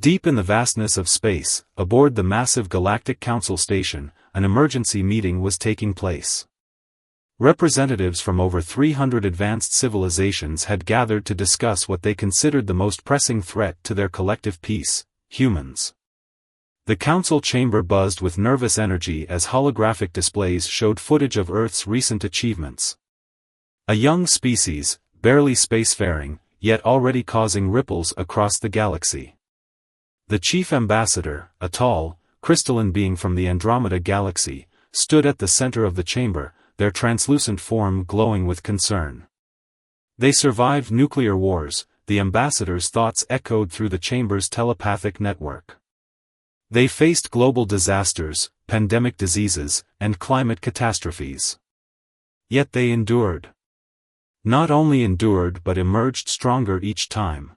Deep in the vastness of space, aboard the massive Galactic Council station, an emergency meeting was taking place. Representatives from over 300 advanced civilizations had gathered to discuss what they considered the most pressing threat to their collective peace: humans. The council chamber buzzed with nervous energy as holographic displays showed footage of Earth's recent achievements. A young species, barely spacefaring, yet already causing ripples across the galaxy. The chief ambassador, a tall, crystalline being from the Andromeda galaxy, stood at the center of the chamber, their translucent form glowing with concern. They survived nuclear wars, the ambassador's thoughts echoed through the chamber's telepathic network. They faced global disasters, pandemic diseases, and climate catastrophes. Yet they endured. Not only endured but emerged stronger each time.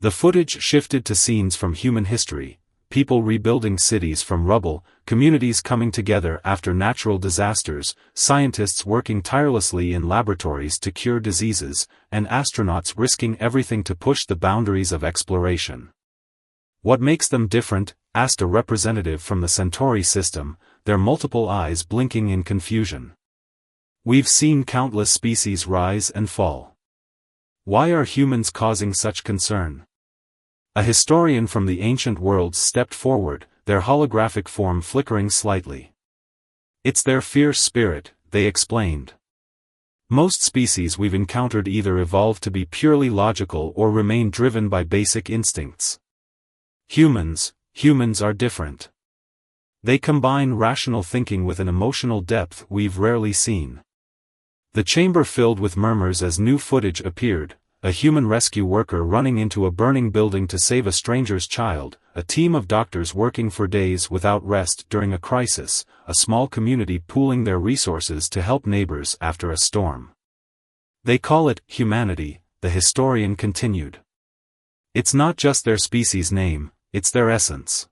The footage shifted to scenes from human history: people rebuilding cities from rubble, communities coming together after natural disasters, scientists working tirelessly in laboratories to cure diseases, and astronauts risking everything to push the boundaries of exploration. "What makes them different?" asked a representative from the Centauri system, their multiple eyes blinking in confusion. "We've seen countless species rise and fall. Why are humans causing such concern?" A historian from the ancient worlds stepped forward, their holographic form flickering slightly. "It's their fierce spirit," they explained. "Most species we've encountered either evolved to be purely logical or remain driven by basic instincts. Humans are different. They combine rational thinking with an emotional depth we've rarely seen." The chamber filled with murmurs as new footage appeared: a human rescue worker running into a burning building to save a stranger's child, a team of doctors working for days without rest during a crisis, a small community pooling their resources to help neighbors after a storm. "They call it humanity," the historian continued. "It's not just their species name, it's their essence.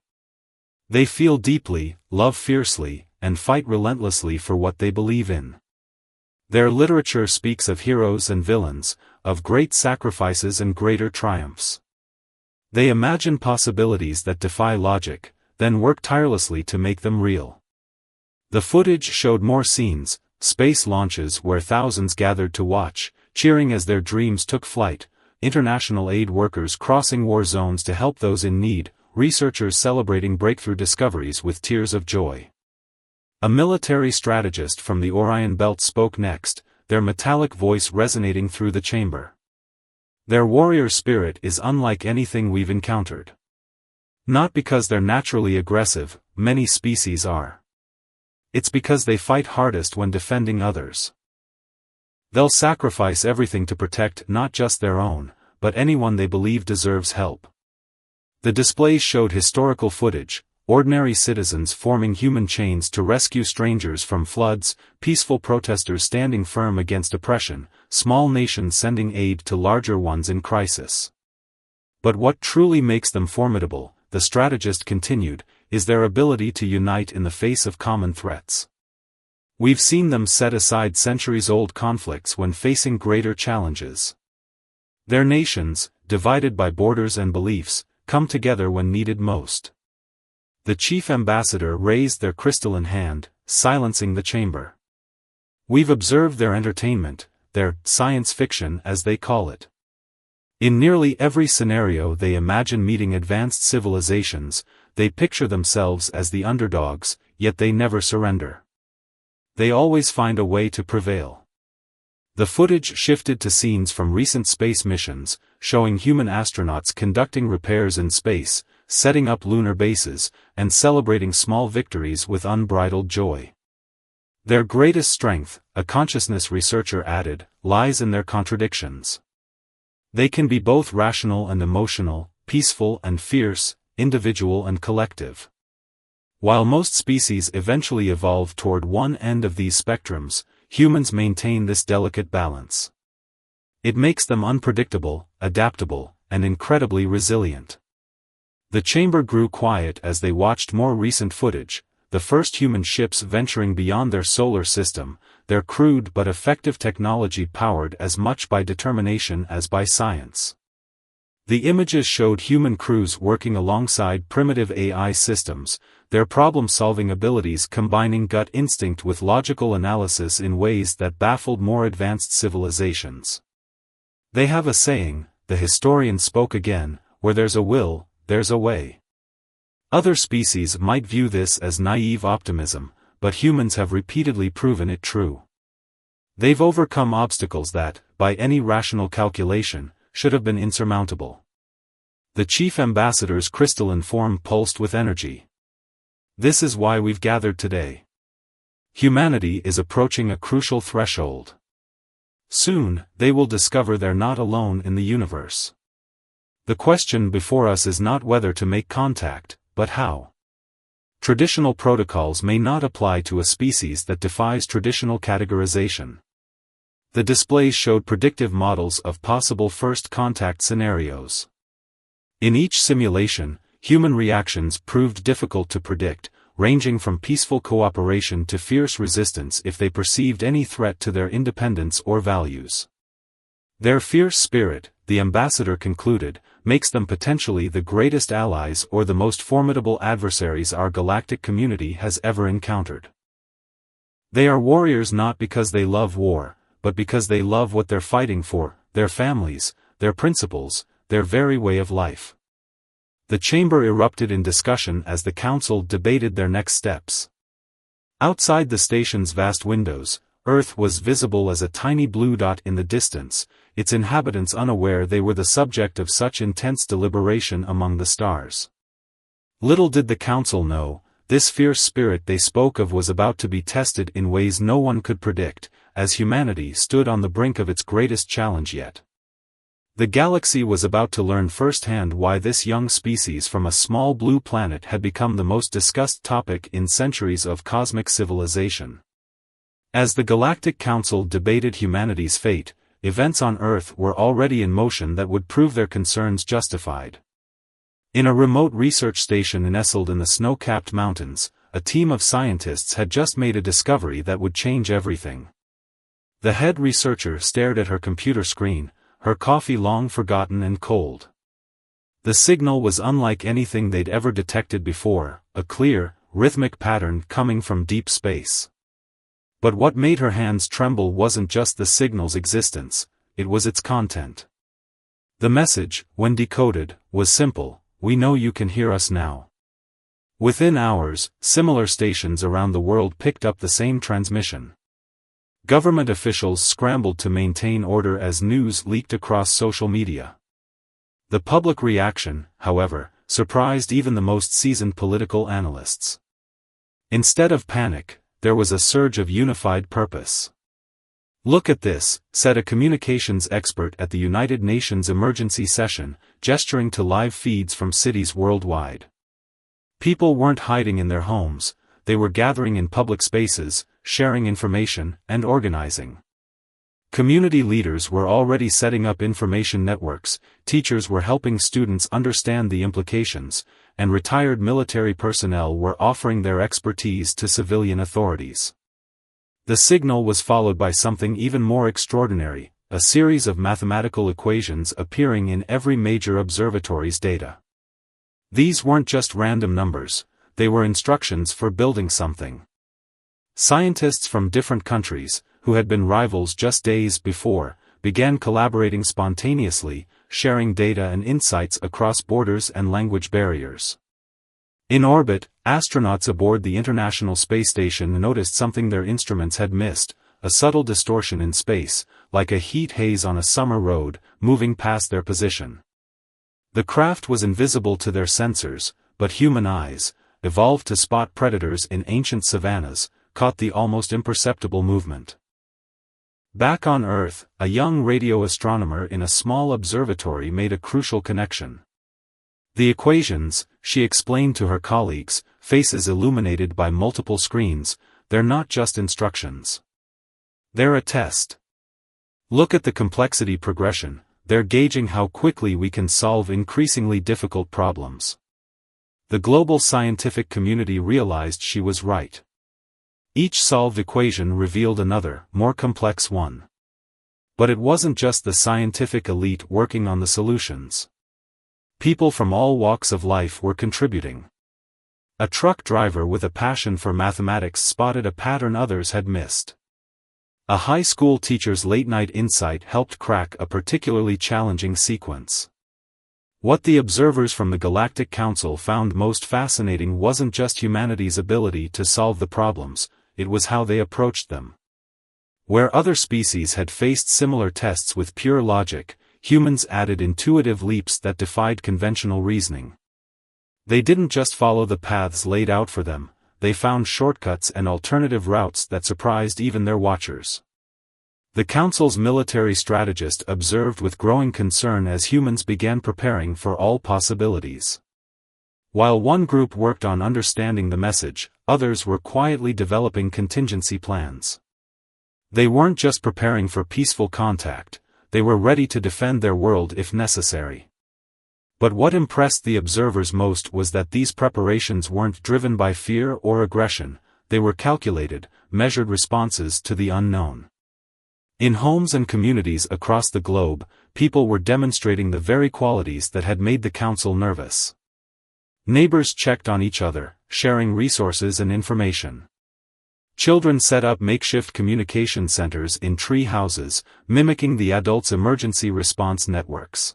They feel deeply, love fiercely, and fight relentlessly for what they believe in. Their literature speaks of heroes and villains, of great sacrifices and greater triumphs. They imagine possibilities that defy logic, then work tirelessly to make them real." The footage showed more scenes: space launches where thousands gathered to watch, cheering as their dreams took flight, international aid workers crossing war zones to help those in need, researchers celebrating breakthrough discoveries with tears of joy. A military strategist from the Orion Belt spoke next, their metallic voice resonating through the chamber. "Their warrior spirit is unlike anything we've encountered. Not because they're naturally aggressive, many species are. It's because they fight hardest when defending others. They'll sacrifice everything to protect not just their own, but anyone they believe deserves help." The displays showed historical footage: ordinary citizens forming human chains to rescue strangers from floods, peaceful protesters standing firm against oppression, small nations sending aid to larger ones in crisis. "But what truly makes them formidable," the strategist continued, "is their ability to unite in the face of common threats. We've seen them set aside centuries-old conflicts when facing greater challenges. Their nations, divided by borders and beliefs, come together when needed most." The chief ambassador raised their crystalline hand, silencing the chamber. "We've observed their entertainment, their science fiction as they call it. In nearly every scenario they imagine meeting advanced civilizations, they picture themselves as the underdogs, yet they never surrender. They always find a way to prevail." The footage shifted to scenes from recent space missions, showing human astronauts conducting repairs in space, setting up lunar bases, and celebrating small victories with unbridled joy. "Their greatest strength," a consciousness researcher added, "lies in their contradictions. They can be both rational and emotional, peaceful and fierce, individual and collective. While most species eventually evolve toward one end of these spectrums, humans maintain this delicate balance. It makes them unpredictable, adaptable, and incredibly resilient." The chamber grew quiet as they watched more recent footage: the first human ships venturing beyond their solar system, their crude but effective technology powered as much by determination as by science. The images showed human crews working alongside primitive AI systems, their problem-solving abilities combining gut instinct with logical analysis in ways that baffled more advanced civilizations. They have a saying, the historian spoke again, where there's a will, there's a way. Other species might view this as naive optimism, but humans have repeatedly proven it true. They've overcome obstacles that, by any rational calculation, should have been insurmountable. The chief ambassador's crystalline form pulsed with energy. This is why we've gathered today. Humanity is approaching a crucial threshold. Soon, they will discover they're not alone in the universe. The question before us is not whether to make contact, but how. Traditional protocols may not apply to a species that defies traditional categorization. The displays showed predictive models of possible first contact scenarios. In each simulation, human reactions proved difficult to predict, ranging from peaceful cooperation to fierce resistance if they perceived any threat to their independence or values. Their fierce spirit, the ambassador concluded, makes them potentially the greatest allies or the most formidable adversaries our galactic community has ever encountered. They are warriors not because they love war, but because they love what they're fighting for, their families, their principles, their very way of life. The chamber erupted in discussion as the council debated their next steps. Outside the station's vast windows, Earth was visible as a tiny blue dot in the distance, its inhabitants unaware they were the subject of such intense deliberation among the stars. Little did the council know, this fierce spirit they spoke of was about to be tested in ways no one could predict, as humanity stood on the brink of its greatest challenge yet. The galaxy was about to learn firsthand why this young species from a small blue planet had become the most discussed topic in centuries of cosmic civilization. As the Galactic Council debated humanity's fate, events on Earth were already in motion that would prove their concerns justified. In a remote research station nestled in the snow-capped mountains, a team of scientists had just made a discovery that would change everything. The head researcher stared at her computer screen, her coffee long forgotten and cold. The signal was unlike anything they'd ever detected before, a clear, rhythmic pattern coming from deep space. But what made her hands tremble wasn't just the signal's existence, it was its content. The message, when decoded, was simple: we know you can hear us now. Within hours, similar stations around the world picked up the same transmission. Government officials scrambled to maintain order as news leaked across social media. The public reaction, however, surprised even the most seasoned political analysts. Instead of panic, there was a surge of unified purpose. "Look at this," said a communications expert at the United Nations emergency session, gesturing to live feeds from cities worldwide. People weren't hiding in their homes, they were gathering in public spaces, sharing information, and organizing. Community leaders were already setting up information networks, teachers were helping students understand the implications, and retired military personnel were offering their expertise to civilian authorities. The signal was followed by something even more extraordinary, a series of mathematical equations appearing in every major observatory's data. These weren't just random numbers, they were instructions for building something. Scientists from different countries, who had been rivals just days before, began collaborating spontaneously, sharing data and insights across borders and language barriers. In orbit, astronauts aboard the International Space Station noticed something their instruments had missed, a subtle distortion in space, like a heat haze on a summer road, moving past their position. The craft was invisible to their sensors, but human eyes, evolved to spot predators in ancient savannas, caught the almost imperceptible movement. Back on Earth, a young radio astronomer in a small observatory made a crucial connection. The equations, she explained to her colleagues, faces illuminated by multiple screens, they're not just instructions. They're a test. Look at the complexity progression, they're gauging how quickly we can solve increasingly difficult problems. The global scientific community realized she was right. Each solved equation revealed another, more complex one. But it wasn't just the scientific elite working on the solutions. People from all walks of life were contributing. A truck driver with a passion for mathematics spotted a pattern others had missed. A high school teacher's late-night insight helped crack a particularly challenging sequence. What the observers from the Galactic Council found most fascinating wasn't just humanity's ability to solve the problems, it was how they approached them. Where other species had faced similar tests with pure logic, humans added intuitive leaps that defied conventional reasoning. They didn't just follow the paths laid out for them, they found shortcuts and alternative routes that surprised even their watchers. The Council's military strategist observed with growing concern as humans began preparing for all possibilities. While one group worked on understanding the message, others were quietly developing contingency plans. They weren't just preparing for peaceful contact, they were ready to defend their world if necessary. But what impressed the observers most was that these preparations weren't driven by fear or aggression, they were calculated, measured responses to the unknown. In homes and communities across the globe, people were demonstrating the very qualities that had made the Council nervous. Neighbors checked on each other, sharing resources and information. Children set up makeshift communication centers in tree houses, mimicking the adults' emergency response networks.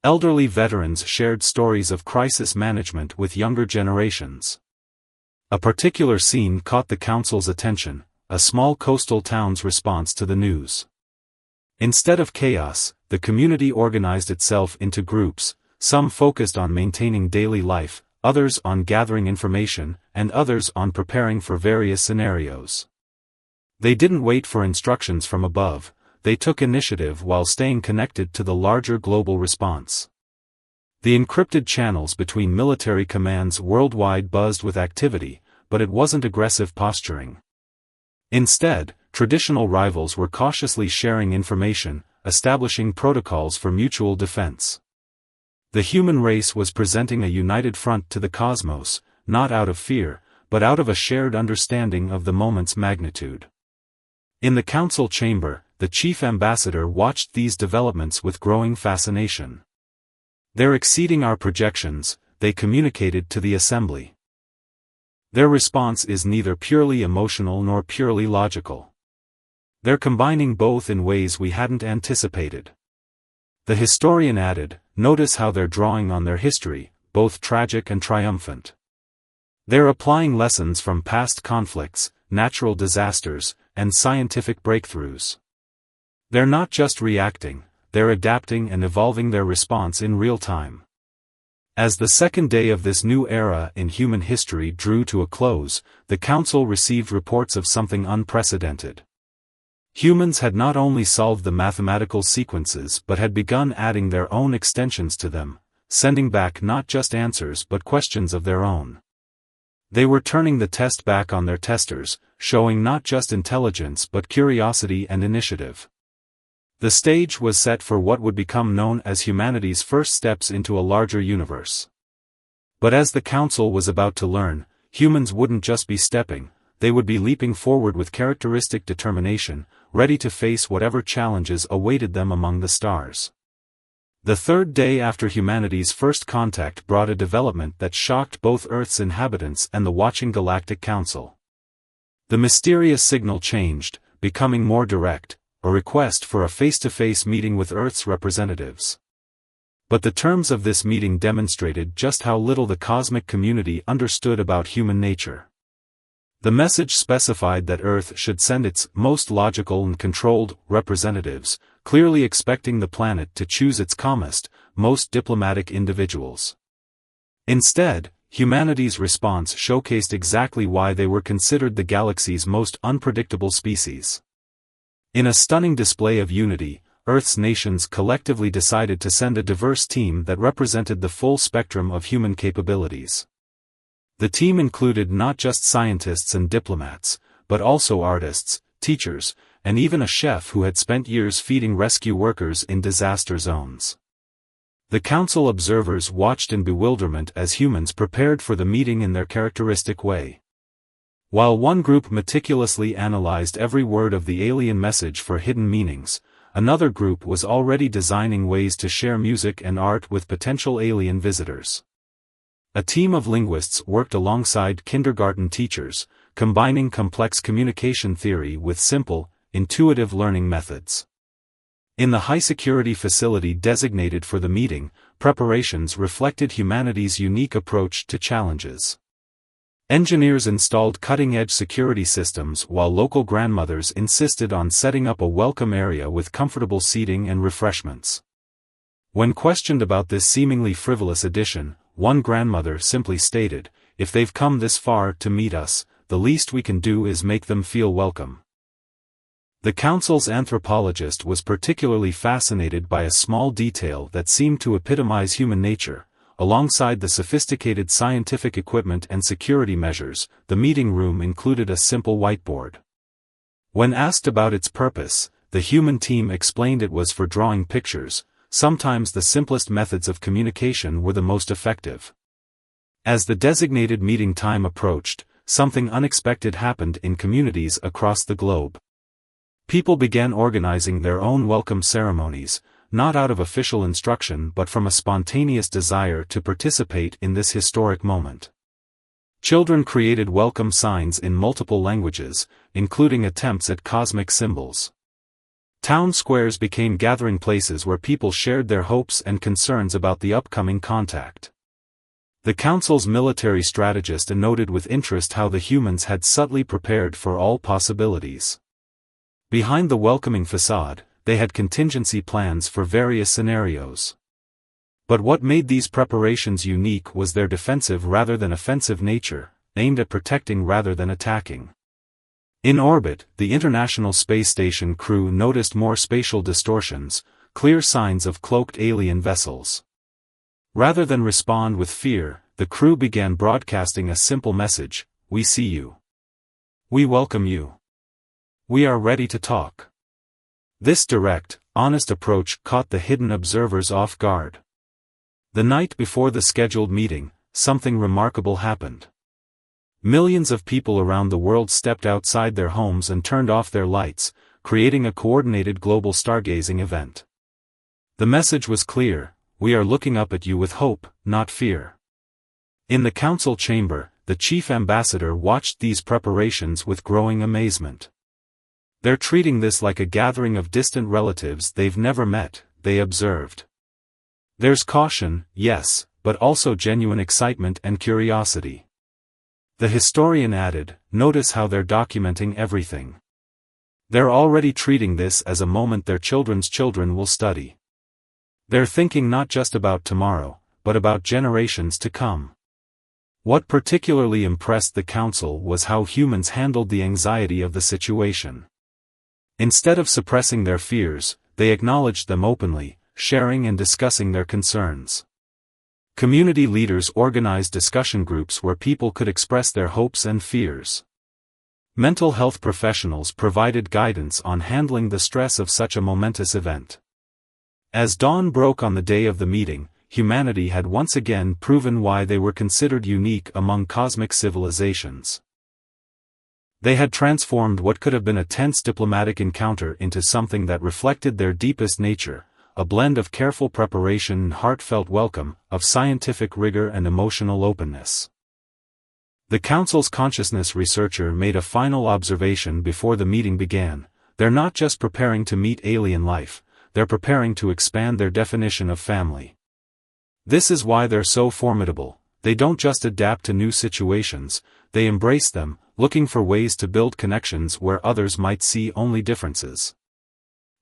Elderly veterans shared stories of crisis management with younger generations. A particular scene caught the Council's attention, a small coastal town's response to the news. Instead of chaos, the community organized itself into groups, some focused on maintaining daily life, others on gathering information, and others on preparing for various scenarios. They didn't wait for instructions from above, they took initiative while staying connected to the larger global response. The encrypted channels between military commands worldwide buzzed with activity, but it wasn't aggressive posturing. Instead, traditional rivals were cautiously sharing information, establishing protocols for mutual defense. The human race was presenting a united front to the cosmos, not out of fear, but out of a shared understanding of the moment's magnitude. In the council chamber, the chief ambassador watched these developments with growing fascination. "They're exceeding our projections," they communicated to the assembly. Their response is neither purely emotional nor purely logical. They're combining both in ways we hadn't anticipated. The historian added, "Notice how they're drawing on their history, both tragic and triumphant. They're applying lessons from past conflicts, natural disasters, and scientific breakthroughs. They're not just reacting, they're adapting and evolving their response in real time." As the second day of this new era in human history drew to a close, the Council received reports of something unprecedented. Humans had not only solved the mathematical sequences but had begun adding their own extensions to them, sending back not just answers but questions of their own. They were turning the test back on their testers, showing not just intelligence but curiosity and initiative. The stage was set for what would become known as humanity's first steps into a larger universe. But as the Council was about to learn, humans wouldn't just be stepping, they would be leaping forward with characteristic determination, ready to face whatever challenges awaited them among the stars. The third day after humanity's first contact brought a development that shocked both Earth's inhabitants and the watching Galactic Council. The mysterious signal changed, becoming more direct, a request for a face-to-face meeting with Earth's representatives. But the terms of this meeting demonstrated just how little the cosmic community understood about human nature. The message specified that Earth should send its most logical and controlled representatives, clearly expecting the planet to choose its calmest, most diplomatic individuals. Instead, humanity's response showcased exactly why they were considered the galaxy's most unpredictable species. In a stunning display of unity, Earth's nations collectively decided to send a diverse team that represented the full spectrum of human capabilities. The team included not just scientists and diplomats, but also artists, teachers, and even a chef who had spent years feeding rescue workers in disaster zones. The Council observers watched in bewilderment as humans prepared for the meeting in their characteristic way. While one group meticulously analyzed every word of the alien message for hidden meanings, another group was already designing ways to share music and art with potential alien visitors. A team of linguists worked alongside kindergarten teachers, combining complex communication theory with simple, intuitive learning methods. In the high-security facility designated for the meeting, preparations reflected humanity's unique approach to challenges. Engineers installed cutting-edge security systems while local grandmothers insisted on setting up a welcome area with comfortable seating and refreshments. When questioned about this seemingly frivolous addition, one grandmother simply stated, "If they've come this far to meet us, the least we can do is make them feel welcome." The council's anthropologist was particularly fascinated by a small detail that seemed to epitomize human nature. Alongside the sophisticated scientific equipment and security measures, the meeting room included a simple whiteboard. When asked about its purpose, the human team explained it was for drawing pictures. Sometimes the simplest methods of communication were the most effective. As the designated meeting time approached, something unexpected happened in communities across the globe. People began organizing their own welcome ceremonies, not out of official instruction but from a spontaneous desire to participate in this historic moment. Children created welcome signs in multiple languages, including attempts at cosmic symbols. Town squares became gathering places where people shared their hopes and concerns about the upcoming contact. The council's military strategist noted with interest how the humans had subtly prepared for all possibilities. Behind the welcoming facade, they had contingency plans for various scenarios. But what made these preparations unique was their defensive rather than offensive nature, aimed at protecting rather than attacking. In orbit, the International Space Station crew noticed more spatial distortions, clear signs of cloaked alien vessels. Rather than respond with fear, the crew began broadcasting a simple message: "We see you. We welcome you. We are ready to talk." This direct, honest approach caught the hidden observers off guard. The night before the scheduled meeting, something remarkable happened. Millions of people around the world stepped outside their homes and turned off their lights, creating a coordinated global stargazing event. The message was clear: we are looking up at you with hope, not fear. In the council chamber, the chief ambassador watched these preparations with growing amazement. "They're treating this like a gathering of distant relatives they've never met," they observed. "There's caution, yes, but also genuine excitement and curiosity." The historian added, "Notice how they're documenting everything. They're already treating this as a moment their children's children will study. They're thinking not just about tomorrow, but about generations to come." What particularly impressed the council was how humans handled the anxiety of the situation. Instead of suppressing their fears, they acknowledged them openly, sharing and discussing their concerns. Community leaders organized discussion groups where people could express their hopes and fears. Mental health professionals provided guidance on handling the stress of such a momentous event. As dawn broke on the day of the meeting, humanity had once again proven why they were considered unique among cosmic civilizations. They had transformed what could have been a tense diplomatic encounter into something that reflected their deepest nature, a blend of careful preparation and heartfelt welcome, of scientific rigor and emotional openness. The council's consciousness researcher made a final observation before the meeting began: they're not just preparing to meet alien life, they're preparing to expand their definition of family. This is why they're so formidable. They don't just adapt to new situations, they embrace them, looking for ways to build connections where others might see only differences.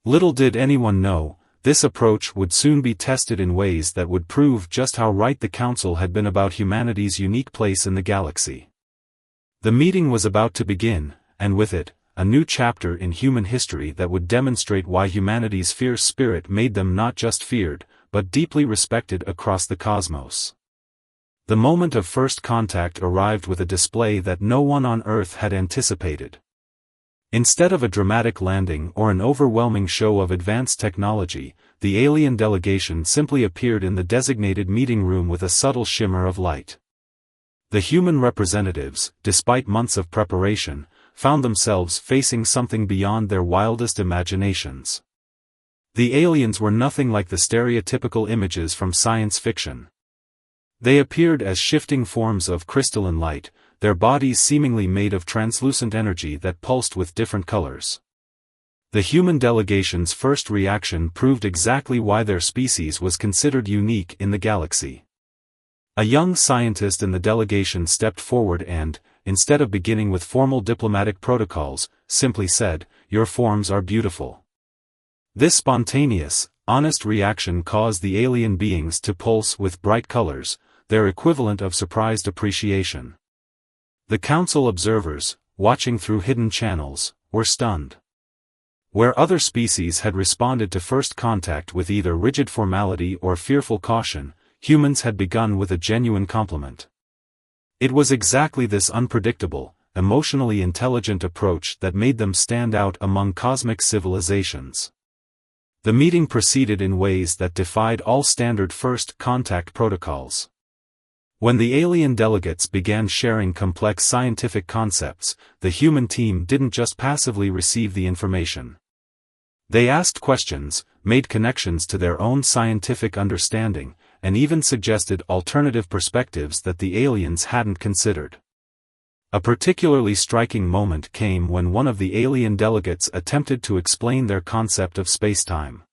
Little did anyone know, this approach would soon be tested in ways that would prove just how right the council had been about humanity's unique place in the galaxy. The meeting was about to begin, and with it, a new chapter in human history that would demonstrate why humanity's fierce spirit made them not just feared, but deeply respected across the cosmos. The moment of first contact arrived with a display that no one on Earth had anticipated. Instead of a dramatic landing or an overwhelming show of advanced technology, the alien delegation simply appeared in the designated meeting room with a subtle shimmer of light. The human representatives, despite months of preparation, found themselves facing something beyond their wildest imaginations. The aliens were nothing like the stereotypical images from science fiction. They appeared as shifting forms of crystalline light, their bodies seemingly made of translucent energy that pulsed with different colors. The human delegation's first reaction proved exactly why their species was considered unique in the galaxy. A young scientist in the delegation stepped forward and, instead of beginning with formal diplomatic protocols, simply said, "Your forms are beautiful." This spontaneous, honest reaction caused the alien beings to pulse with bright colors, their equivalent of surprised appreciation. The council observers, watching through hidden channels, were stunned. Where other species had responded to first contact with either rigid formality or fearful caution, humans had begun with a genuine compliment. It was exactly this unpredictable, emotionally intelligent approach that made them stand out among cosmic civilizations. The meeting proceeded in ways that defied all standard first contact protocols. When the alien delegates began sharing complex scientific concepts, the human team didn't just passively receive the information. They asked questions, made connections to their own scientific understanding, and even suggested alternative perspectives that the aliens hadn't considered. A particularly striking moment came when one of the alien delegates attempted to explain their concept of spacetime.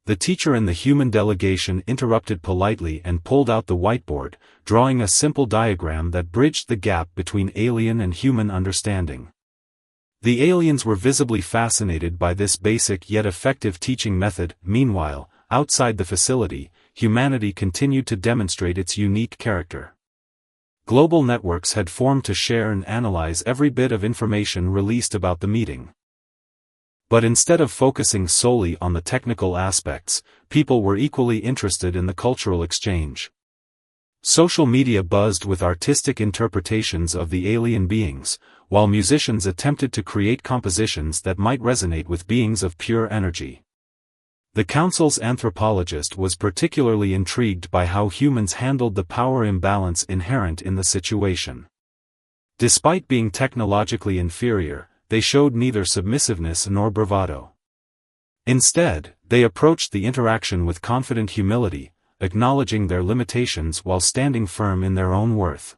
The teacher in the human delegation interrupted politely and pulled out the whiteboard, drawing a simple diagram that bridged the gap between alien and human understanding. The aliens were visibly fascinated by this basic yet effective teaching method. Meanwhile, outside the facility, humanity continued to demonstrate its unique character. Global networks had formed to share and analyze every bit of information released about the meeting. But instead of focusing solely on the technical aspects, people were equally interested in the cultural exchange. Social media buzzed with artistic interpretations of the alien beings, while musicians attempted to create compositions that might resonate with beings of pure energy. The council's anthropologist was particularly intrigued by how humans handled the power imbalance inherent in the situation. Despite being technologically inferior, they showed neither submissiveness nor bravado. Instead, they approached the interaction with confident humility, acknowledging their limitations while standing firm in their own worth.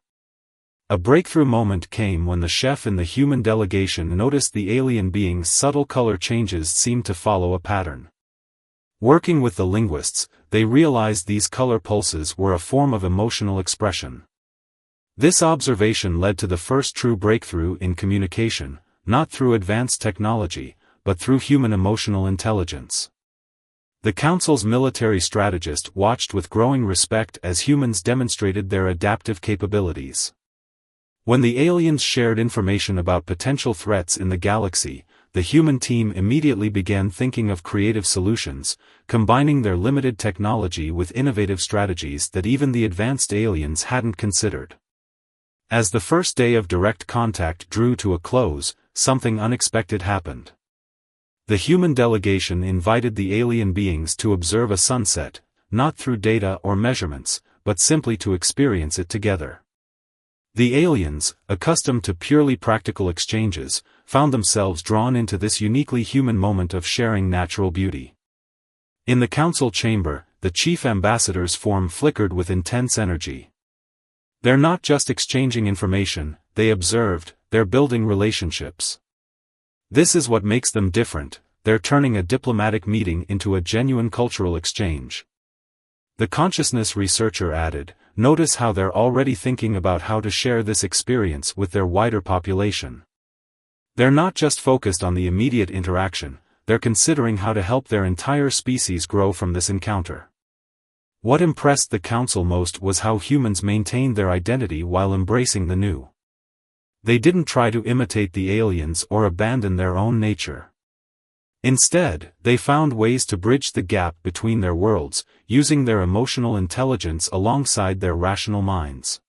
A breakthrough moment came when the chef in the human delegation noticed the alien being's subtle color changes seemed to follow a pattern. Working with the linguists, they realized these color pulses were a form of emotional expression. This observation led to the first true breakthrough in communication, not through advanced technology, but through human emotional intelligence. The Council's military strategist watched with growing respect as humans demonstrated their adaptive capabilities. When the aliens shared information about potential threats in the galaxy, the human team immediately began thinking of creative solutions, combining their limited technology with innovative strategies that even the advanced aliens hadn't considered. As the first day of direct contact drew to a close, something unexpected happened. The human delegation invited the alien beings to observe a sunset, not through data or measurements, but simply to experience it together. The aliens, accustomed to purely practical exchanges, found themselves drawn into this uniquely human moment of sharing natural beauty. In the council chamber, the chief ambassador's form flickered with intense energy. They're not just exchanging information, they observed, they're building relationships. This is what makes them different, they're turning a diplomatic meeting into a genuine cultural exchange. The consciousness researcher added, notice how they're already thinking about how to share this experience with their wider population. They're not just focused on the immediate interaction, they're considering how to help their entire species grow from this encounter. What impressed the council most was how humans maintained their identity while embracing the new. They didn't try to imitate the aliens or abandon their own nature. Instead, they found ways to bridge the gap between their worlds, using their emotional intelligence alongside their rational minds.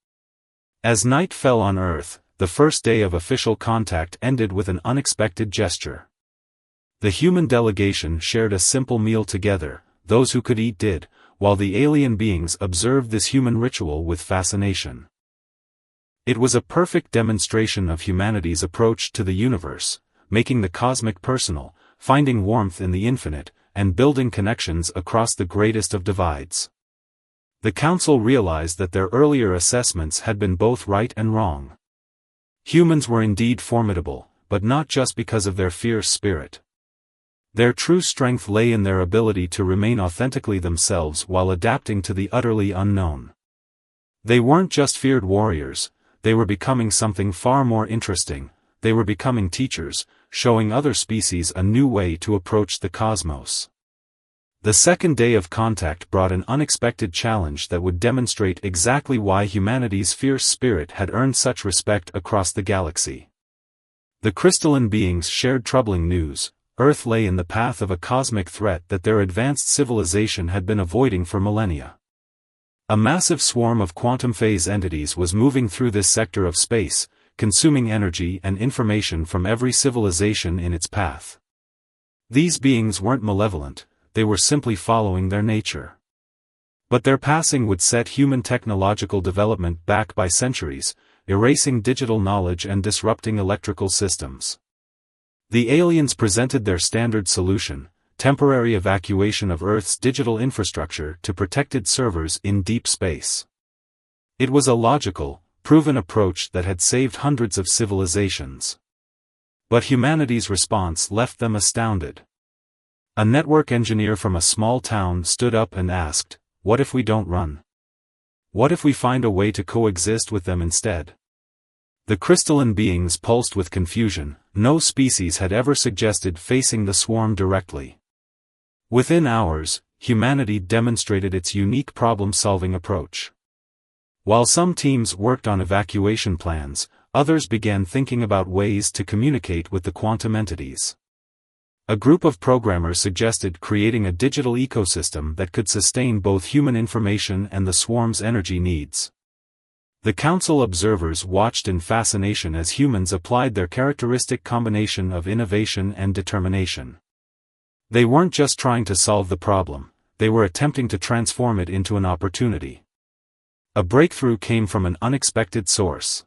As night fell on Earth, the first day of official contact ended with an unexpected gesture. The human delegation shared a simple meal together, those who could eat did, while the alien beings observed this human ritual with fascination. It was a perfect demonstration of humanity's approach to the universe, making the cosmic personal, finding warmth in the infinite, and building connections across the greatest of divides. The council realized that their earlier assessments had been both right and wrong. Humans were indeed formidable, but not just because of their fierce spirit. Their true strength lay in their ability to remain authentically themselves while adapting to the utterly unknown. They weren't just feared warriors, they were becoming something far more interesting. They were becoming teachers, showing other species a new way to approach the cosmos. The second day of contact brought an unexpected challenge that would demonstrate exactly why humanity's fierce spirit had earned such respect across the galaxy. The crystalline beings shared troubling news. Earth lay in the path of a cosmic threat that their advanced civilization had been avoiding for millennia. A massive swarm of quantum-phase entities was moving through this sector of space, consuming energy and information from every civilization in its path. These beings weren't malevolent, they were simply following their nature. But their passing would set human technological development back by centuries, erasing digital knowledge and disrupting electrical systems. The aliens presented their standard solution: temporary evacuation of Earth's digital infrastructure to protected servers in deep space. It was a logical, proven approach that had saved hundreds of civilizations. But humanity's response left them astounded. A network engineer from a small town stood up and asked, "What if we don't run? What if we find a way to coexist with them instead?" The crystalline beings pulsed with confusion. No species had ever suggested facing the swarm directly. Within hours, humanity demonstrated its unique problem-solving approach. While some teams worked on evacuation plans, others began thinking about ways to communicate with the quantum entities. A group of programmers suggested creating a digital ecosystem that could sustain both human information and the swarm's energy needs. The council observers watched in fascination as humans applied their characteristic combination of innovation and determination. They weren't just trying to solve the problem, they were attempting to transform it into an opportunity. A breakthrough came from an unexpected source.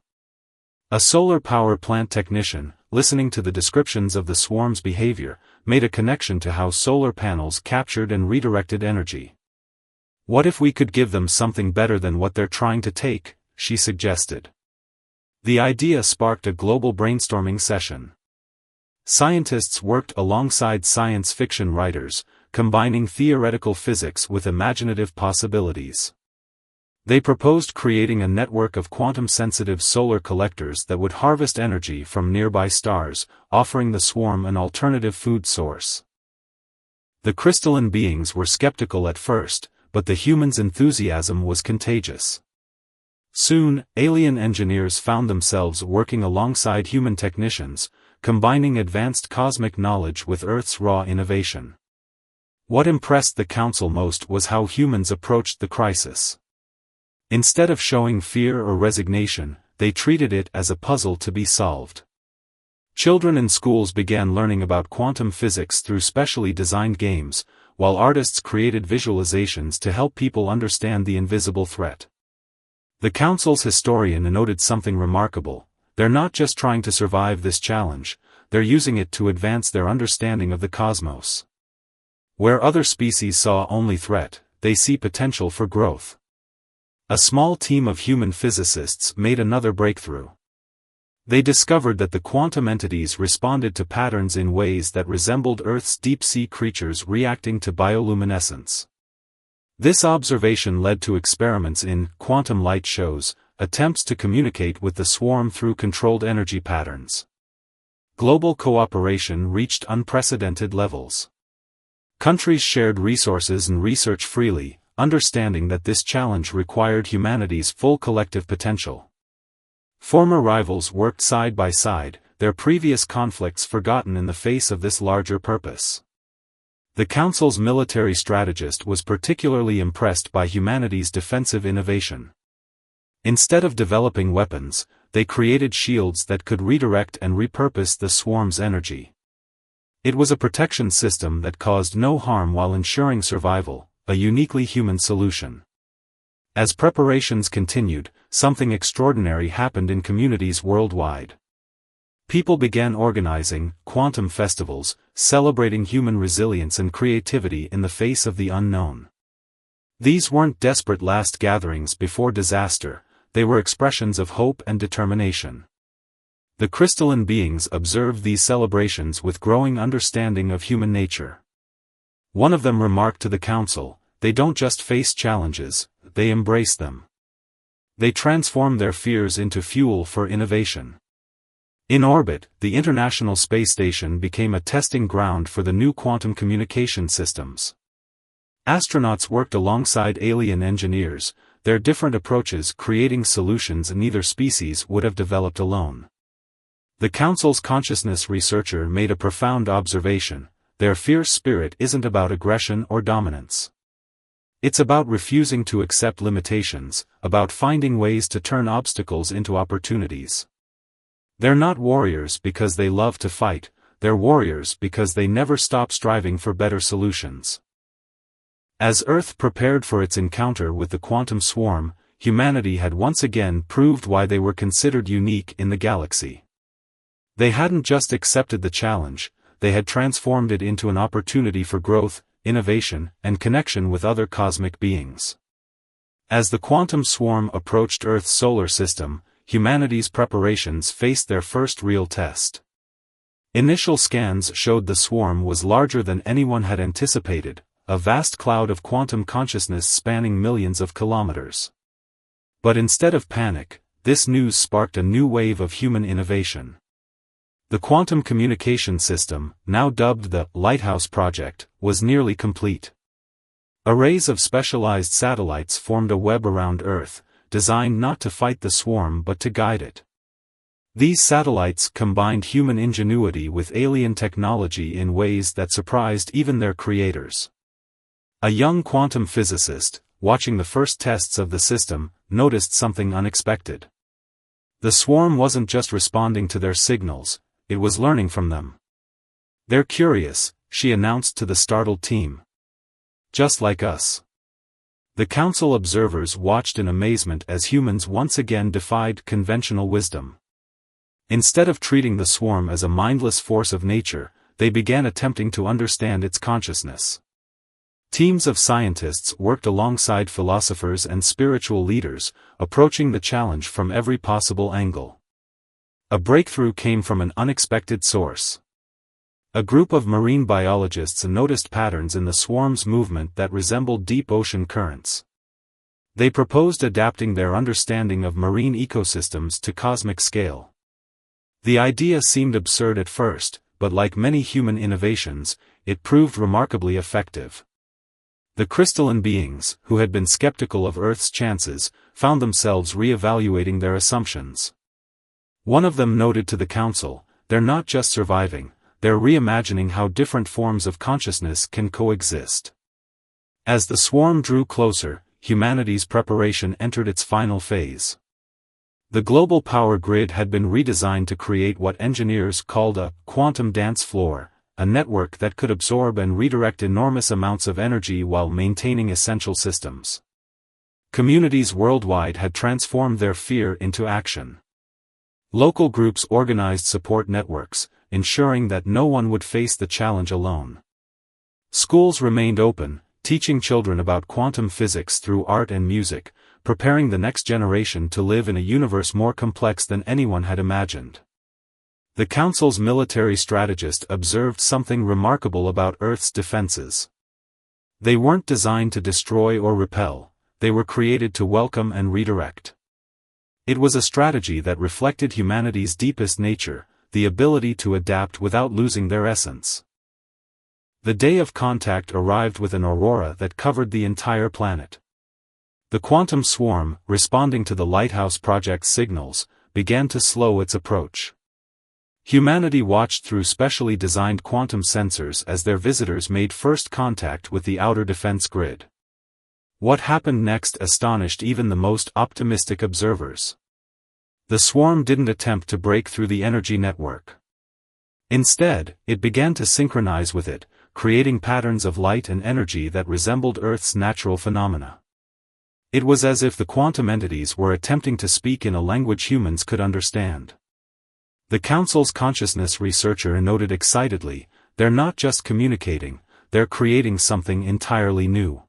A solar power plant technician, listening to the descriptions of the swarm's behavior, made a connection to how solar panels captured and redirected energy. "What if we could give them something better than what they're trying to take?" she suggested. The idea sparked a global brainstorming session. Scientists worked alongside science fiction writers, combining theoretical physics with imaginative possibilities. They proposed creating a network of quantum-sensitive solar collectors that would harvest energy from nearby stars, offering the swarm an alternative food source. The crystalline beings were skeptical at first, but the humans' enthusiasm was contagious. Soon, alien engineers found themselves working alongside human technicians, combining advanced cosmic knowledge with Earth's raw innovation. What impressed the council most was how humans approached the crisis. Instead of showing fear or resignation, they treated it as a puzzle to be solved. Children in schools began learning about quantum physics through specially designed games, while artists created visualizations to help people understand the invisible threat. The council's historian noted something remarkable: they're not just trying to survive this challenge, they're using it to advance their understanding of the cosmos. Where other species saw only threat, they see potential for growth. A small team of human physicists made another breakthrough. They discovered that the quantum entities responded to patterns in ways that resembled Earth's deep-sea creatures reacting to bioluminescence. This observation led to experiments in quantum light shows, attempts to communicate with the swarm through controlled energy patterns. Global cooperation reached unprecedented levels. Countries shared resources and research freely, understanding that this challenge required humanity's full collective potential. Former rivals worked side by side, their previous conflicts forgotten in the face of this larger purpose. The Council's military strategist was particularly impressed by humanity's defensive innovation. Instead of developing weapons, they created shields that could redirect and repurpose the swarm's energy. It was a protection system that caused no harm while ensuring survival, a uniquely human solution. As preparations continued, something extraordinary happened in communities worldwide. People began organizing quantum festivals, celebrating human resilience and creativity in the face of the unknown. These weren't desperate last gatherings before disaster, they were expressions of hope and determination. The crystalline beings observed these celebrations with growing understanding of human nature. One of them remarked to the council, "They don't just face challenges, they embrace them. They transform their fears into fuel for innovation." In orbit, the International Space Station became a testing ground for the new quantum communication systems. Astronauts worked alongside alien engineers, their different approaches creating solutions neither species would have developed alone. The Council's consciousness researcher made a profound observation: their fierce spirit isn't about aggression or dominance. It's about refusing to accept limitations, about finding ways to turn obstacles into opportunities. They're not warriors because they love to fight, they're warriors because they never stop striving for better solutions. As Earth prepared for its encounter with the quantum swarm, humanity had once again proved why they were considered unique in the galaxy. They hadn't just accepted the challenge, they had transformed it into an opportunity for growth, innovation, and connection with other cosmic beings. As the quantum swarm approached Earth's solar system, humanity's preparations faced their first real test. Initial scans showed the swarm was larger than anyone had anticipated, a vast cloud of quantum consciousness spanning millions of kilometers. But instead of panic, this news sparked a new wave of human innovation. The quantum communication system, now dubbed the Lighthouse Project, was nearly complete. Arrays of specialized satellites formed a web around Earth, designed not to fight the swarm but to guide it. These satellites combined human ingenuity with alien technology in ways that surprised even their creators. A young quantum physicist, watching the first tests of the system, noticed something unexpected. The swarm wasn't just responding to their signals, it was learning from them. "They're curious," she announced to the startled team. "Just like us." The council observers watched in amazement as humans once again defied conventional wisdom. Instead of treating the swarm as a mindless force of nature, they began attempting to understand its consciousness. Teams of scientists worked alongside philosophers and spiritual leaders, approaching the challenge from every possible angle. A breakthrough came from an unexpected source. A group of marine biologists noticed patterns in the swarm's movement that resembled deep ocean currents. They proposed adapting their understanding of marine ecosystems to cosmic scale. The idea seemed absurd at first, but like many human innovations, it proved remarkably effective. The crystalline beings, who had been skeptical of Earth's chances, found themselves re-evaluating their assumptions. One of them noted to the council, "They're not just surviving, they're reimagining how different forms of consciousness can coexist." As the swarm drew closer, humanity's preparation entered its final phase. The global power grid had been redesigned to create what engineers called a quantum dance floor, a network that could absorb and redirect enormous amounts of energy while maintaining essential systems. Communities worldwide had transformed their fear into action. Local groups organized support networks, ensuring that no one would face the challenge alone. Schools remained open, teaching children about quantum physics through art and music, preparing the next generation to live in a universe more complex than anyone had imagined. The Council's military strategist observed something remarkable about Earth's defenses. They weren't designed to destroy or repel, they were created to welcome and redirect. It was a strategy that reflected humanity's deepest nature, the ability to adapt without losing their essence. The day of contact arrived with an aurora that covered the entire planet. The quantum swarm, responding to the Lighthouse Project's signals, began to slow its approach. Humanity watched through specially designed quantum sensors as their visitors made first contact with the outer defense grid. What happened next astonished even the most optimistic observers. The swarm didn't attempt to break through the energy network. Instead, it began to synchronize with it, creating patterns of light and energy that resembled Earth's natural phenomena. It was as if the quantum entities were attempting to speak in a language humans could understand. The Council's consciousness researcher noted excitedly, "They're not just communicating, they're creating something entirely new.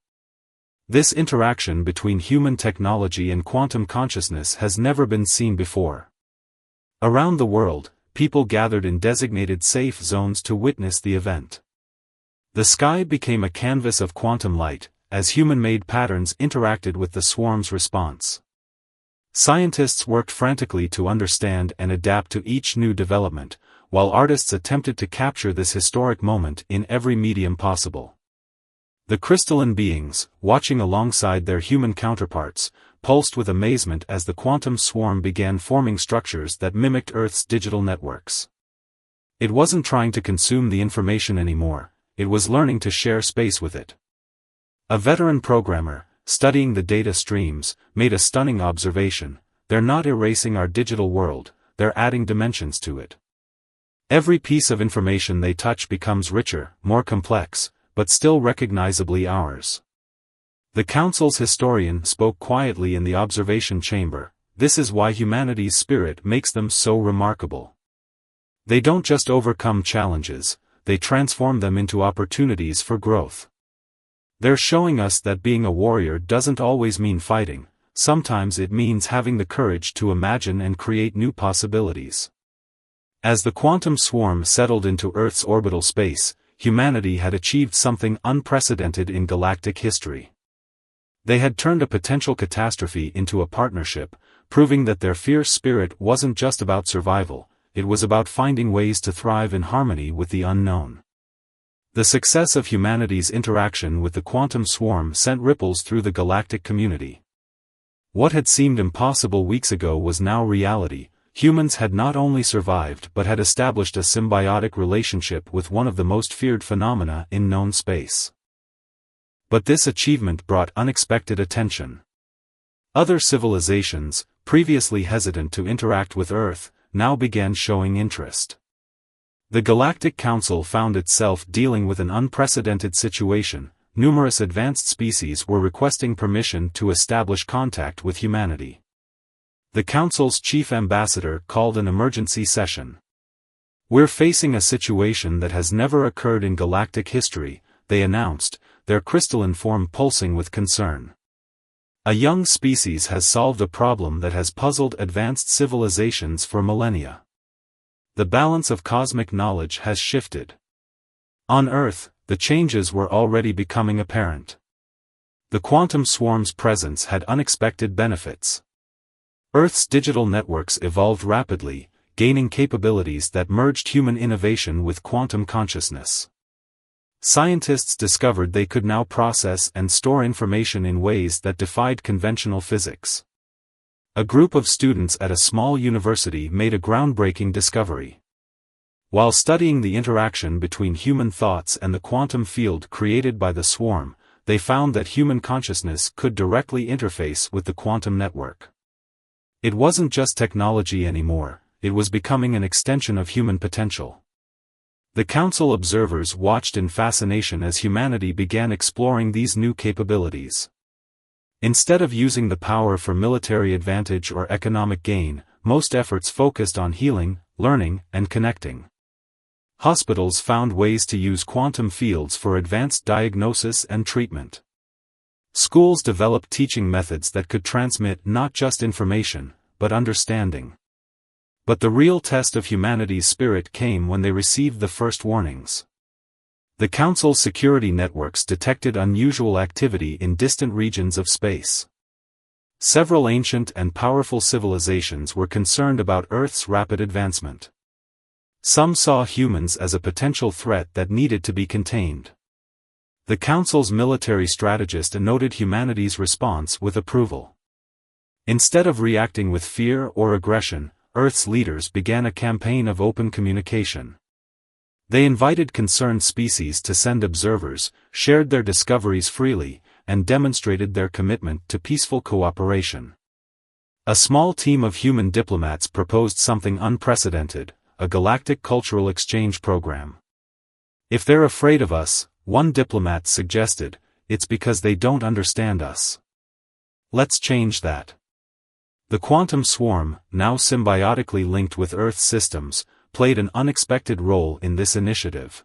This interaction between human technology and quantum consciousness has never been seen before." Around the world, people gathered in designated safe zones to witness the event. The sky became a canvas of quantum light, as human-made patterns interacted with the swarm's response. Scientists worked frantically to understand and adapt to each new development, while artists attempted to capture this historic moment in every medium possible. The crystalline beings, watching alongside their human counterparts, pulsed with amazement as the quantum swarm began forming structures that mimicked Earth's digital networks. It wasn't trying to consume the information anymore, it was learning to share space with it. A veteran programmer, studying the data streams, made a stunning observation: "They're not erasing our digital world, they're adding dimensions to it. Every piece of information they touch becomes richer, more complex, but still recognizably ours." The Council's historian spoke quietly in the observation chamber, "This is why humanity's spirit makes them so remarkable. They don't just overcome challenges, they transform them into opportunities for growth. They're showing us that being a warrior doesn't always mean fighting, sometimes it means having the courage to imagine and create new possibilities." As the quantum swarm settled into Earth's orbital space, humanity had achieved something unprecedented in galactic history. They had turned a potential catastrophe into a partnership, proving that their fierce spirit wasn't just about survival, it was about finding ways to thrive in harmony with the unknown. The success of humanity's interaction with the quantum swarm sent ripples through the galactic community. What had seemed impossible weeks ago was now reality. Humans had not only survived but had established a symbiotic relationship with one of the most feared phenomena in known space. But this achievement brought unexpected attention. Other civilizations, previously hesitant to interact with Earth, now began showing interest. The Galactic Council found itself dealing with an unprecedented situation. Numerous advanced species were requesting permission to establish contact with humanity. The Council's chief ambassador called an emergency session. "We're facing a situation that has never occurred in galactic history," they announced, their crystalline form pulsing with concern. "A young species has solved a problem that has puzzled advanced civilizations for millennia. The balance of cosmic knowledge has shifted." On Earth, the changes were already becoming apparent. The quantum swarm's presence had unexpected benefits. Earth's digital networks evolved rapidly, gaining capabilities that merged human innovation with quantum consciousness. Scientists discovered they could now process and store information in ways that defied conventional physics. A group of students at a small university made a groundbreaking discovery. While studying the interaction between human thoughts and the quantum field created by the swarm, they found that human consciousness could directly interface with the quantum network. It wasn't just technology anymore, it was becoming an extension of human potential. The Council observers watched in fascination as humanity began exploring these new capabilities. Instead of using the power for military advantage or economic gain, most efforts focused on healing, learning, and connecting. Hospitals found ways to use quantum fields for advanced diagnosis and treatment. Schools developed teaching methods that could transmit not just information, but understanding. But the real test of humanity's spirit came when they received the first warnings. The Council's security networks detected unusual activity in distant regions of space. Several ancient and powerful civilizations were concerned about Earth's rapid advancement. Some saw humans as a potential threat that needed to be contained. The Council's military strategist noted humanity's response with approval. Instead of reacting with fear or aggression, Earth's leaders began a campaign of open communication. They invited concerned species to send observers, shared their discoveries freely, and demonstrated their commitment to peaceful cooperation. A small team of human diplomats proposed something unprecedented: a galactic cultural exchange program. "If they're afraid of us," one diplomat suggested, "it's because they don't understand us. Let's change that." The quantum swarm, now symbiotically linked with Earth's systems, played an unexpected role in this initiative.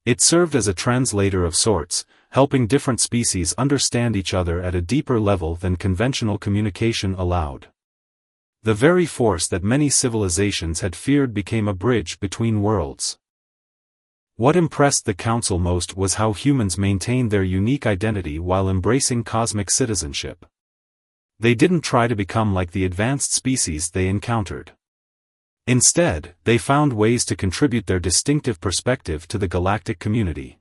It served as a translator of sorts, helping different species understand each other at a deeper level than conventional communication allowed. The very force that many civilizations had feared became a bridge between worlds. What impressed the Council most was how humans maintained their unique identity while embracing cosmic citizenship. They didn't try to become like the advanced species they encountered. Instead, they found ways to contribute their distinctive perspective to the galactic community.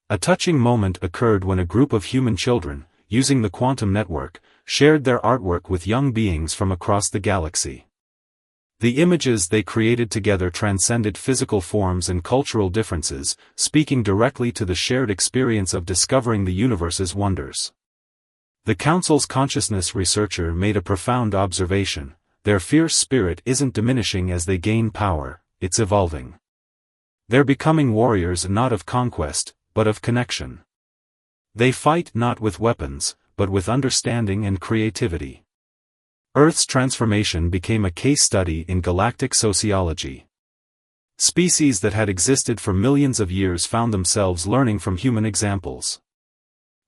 A touching moment occurred when a group of human children, using the quantum network, shared their artwork with young beings from across the galaxy. The images they created together transcended physical forms and cultural differences, speaking directly to the shared experience of discovering the universe's wonders. The Council's consciousness researcher made a profound observation: their fierce spirit isn't diminishing as they gain power, it's evolving. They're becoming warriors not of conquest, but of connection. They fight not with weapons, but with understanding and creativity. Earth's transformation became a case study in galactic sociology. Species that had existed for millions of years found themselves learning from human examples.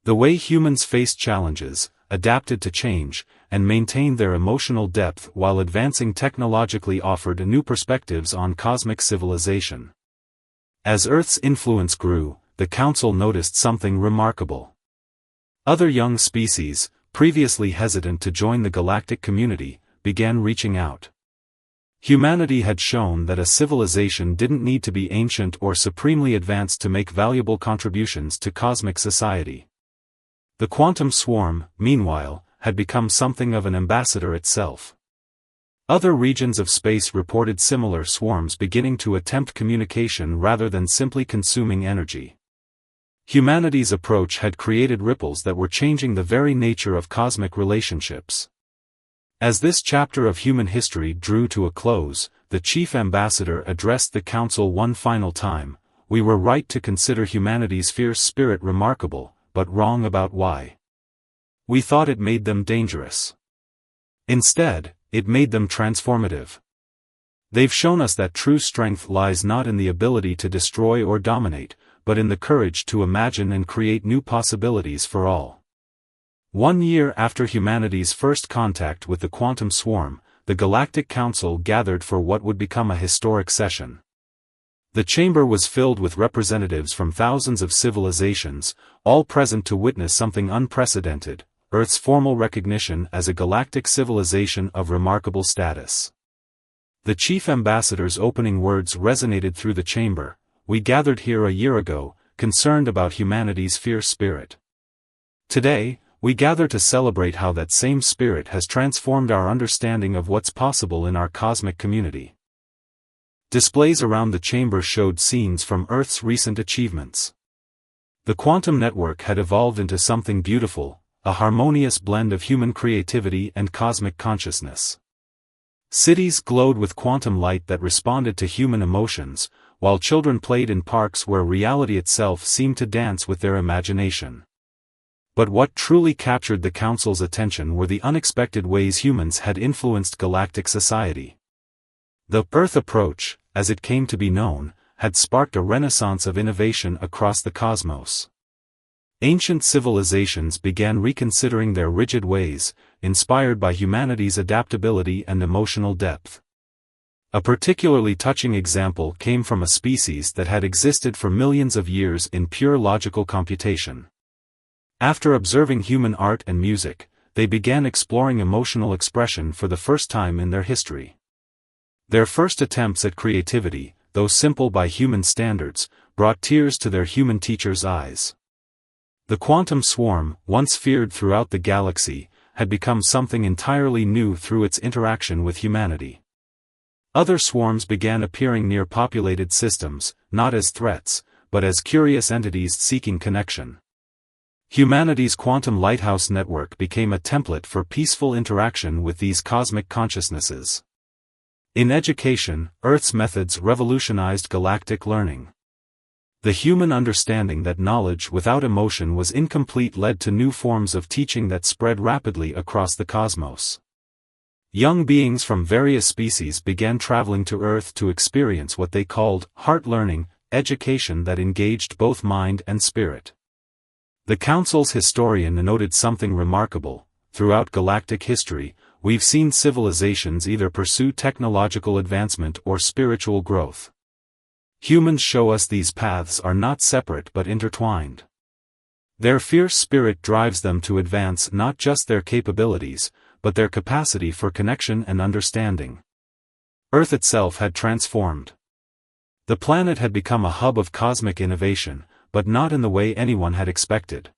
The way humans faced challenges, adapted to change, and maintained their emotional depth while advancing technologically offered new perspectives on cosmic civilization. As Earth's influence grew, the Council noticed something remarkable. Other young species, previously hesitant to join the galactic community, began reaching out. Humanity had shown that a civilization didn't need to be ancient or supremely advanced to make valuable contributions to cosmic society. The quantum swarm, meanwhile, had become something of an ambassador itself. Other regions of space reported similar swarms beginning to attempt communication rather than simply consuming energy. Humanity's approach had created ripples that were changing the very nature of cosmic relationships. As this chapter of human history drew to a close, the chief ambassador addressed the Council one final time: we were right to consider humanity's fierce spirit remarkable, but wrong about why. We thought it made them dangerous. Instead, it made them transformative. They've shown us that true strength lies not in the ability to destroy or dominate, but in the courage to imagine and create new possibilities for all. 1 year after humanity's first contact with the quantum swarm, the Galactic Council gathered for what would become a historic session. The chamber was filled with representatives from thousands of civilizations, all present to witness something unprecedented: Earth's formal recognition as a galactic civilization of remarkable status. The chief ambassador's opening words resonated through the chamber: we gathered here a year ago, concerned about humanity's fierce spirit. Today, we gather to celebrate how that same spirit has transformed our understanding of what's possible in our cosmic community. Displays around the chamber showed scenes from Earth's recent achievements. The quantum network had evolved into something beautiful, a harmonious blend of human creativity and cosmic consciousness. Cities glowed with quantum light that responded to human emotions, while children played in parks where reality itself seemed to dance with their imagination. But what truly captured the Council's attention were the unexpected ways humans had influenced galactic society. The Earth approach, as it came to be known, had sparked a renaissance of innovation across the cosmos. Ancient civilizations began reconsidering their rigid ways, inspired by humanity's adaptability and emotional depth. A particularly touching example came from a species that had existed for millions of years in pure logical computation. After observing human art and music, they began exploring emotional expression for the first time in their history. Their first attempts at creativity, though simple by human standards, brought tears to their human teachers' eyes. The quantum swarm, once feared throughout the galaxy, had become something entirely new through its interaction with humanity. Other swarms began appearing near populated systems, not as threats, but as curious entities seeking connection. Humanity's quantum lighthouse network became a template for peaceful interaction with these cosmic consciousnesses. In education, Earth's methods revolutionized galactic learning. The human understanding that knowledge without emotion was incomplete led to new forms of teaching that spread rapidly across the cosmos. Young beings from various species began traveling to Earth to experience what they called heart learning, education that engaged both mind and spirit. The Council's historian noted something remarkable: throughout galactic history, we've seen civilizations either pursue technological advancement or spiritual growth. Humans show us these paths are not separate but intertwined. Their fierce spirit drives them to advance not just their capabilities, but their capacity for connection and understanding. Earth itself had transformed. The planet had become a hub of cosmic innovation, but not in the way anyone had expected.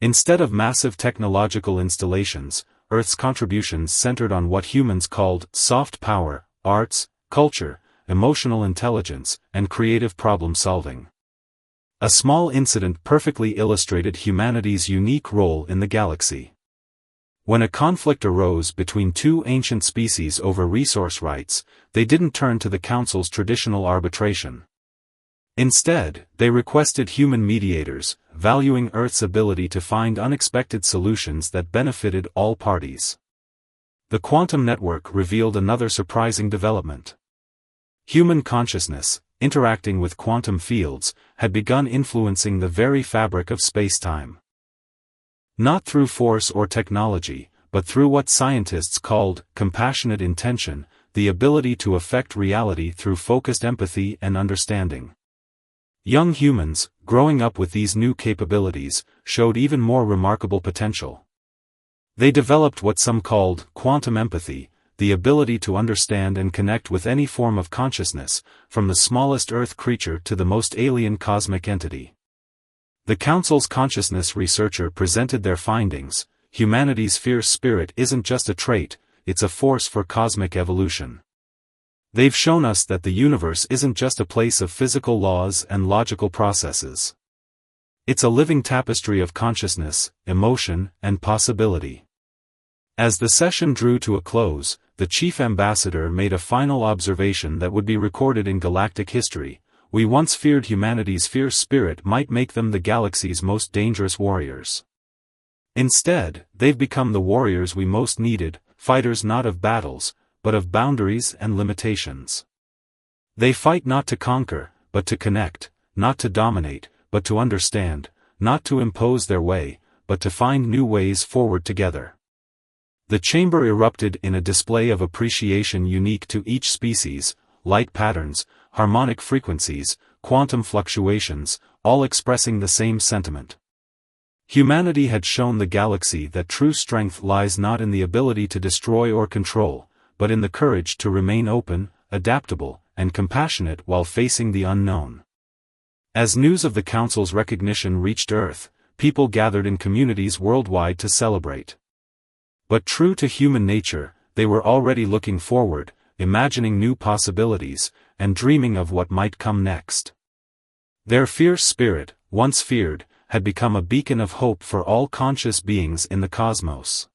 Instead of massive technological installations, Earth's contributions centered on what humans called soft power, arts, culture, emotional intelligence, and creative problem-solving. A small incident perfectly illustrated humanity's unique role in the galaxy. When a conflict arose between two ancient species over resource rights, they didn't turn to the Council's traditional arbitration. Instead, they requested human mediators, valuing Earth's ability to find unexpected solutions that benefited all parties. The quantum network revealed another surprising development. Human consciousness, interacting with quantum fields, had begun influencing the very fabric of space-time. Not through force or technology, but through what scientists called compassionate intention, the ability to affect reality through focused empathy and understanding. Young humans, growing up with these new capabilities, showed even more remarkable potential. They developed what some called quantum empathy, the ability to understand and connect with any form of consciousness, from the smallest Earth creature to the most alien cosmic entity. The Council's consciousness researcher presented their findings: humanity's fierce spirit isn't just a trait, it's a force for cosmic evolution. They've shown us that the universe isn't just a place of physical laws and logical processes. It's a living tapestry of consciousness, emotion, and possibility. As the session drew to a close, the chief ambassador made a final observation that would be recorded in galactic history: we once feared humanity's fierce spirit might make them the galaxy's most dangerous warriors. Instead, they've become the warriors we most needed, fighters not of battles, but of boundaries and limitations. They fight not to conquer, but to connect, not to dominate, but to understand, not to impose their way, but to find new ways forward together. The chamber erupted in a display of appreciation unique to each species: light patterns, harmonic frequencies, quantum fluctuations, all expressing the same sentiment. Humanity had shown the galaxy that true strength lies not in the ability to destroy or control, but in the courage to remain open, adaptable, and compassionate while facing the unknown. As news of the Council's recognition reached Earth, people gathered in communities worldwide to celebrate. But true to human nature, they were already looking forward, imagining new possibilities, and dreaming of what might come next. Their fierce spirit, once feared, had become a beacon of hope for all conscious beings in the cosmos.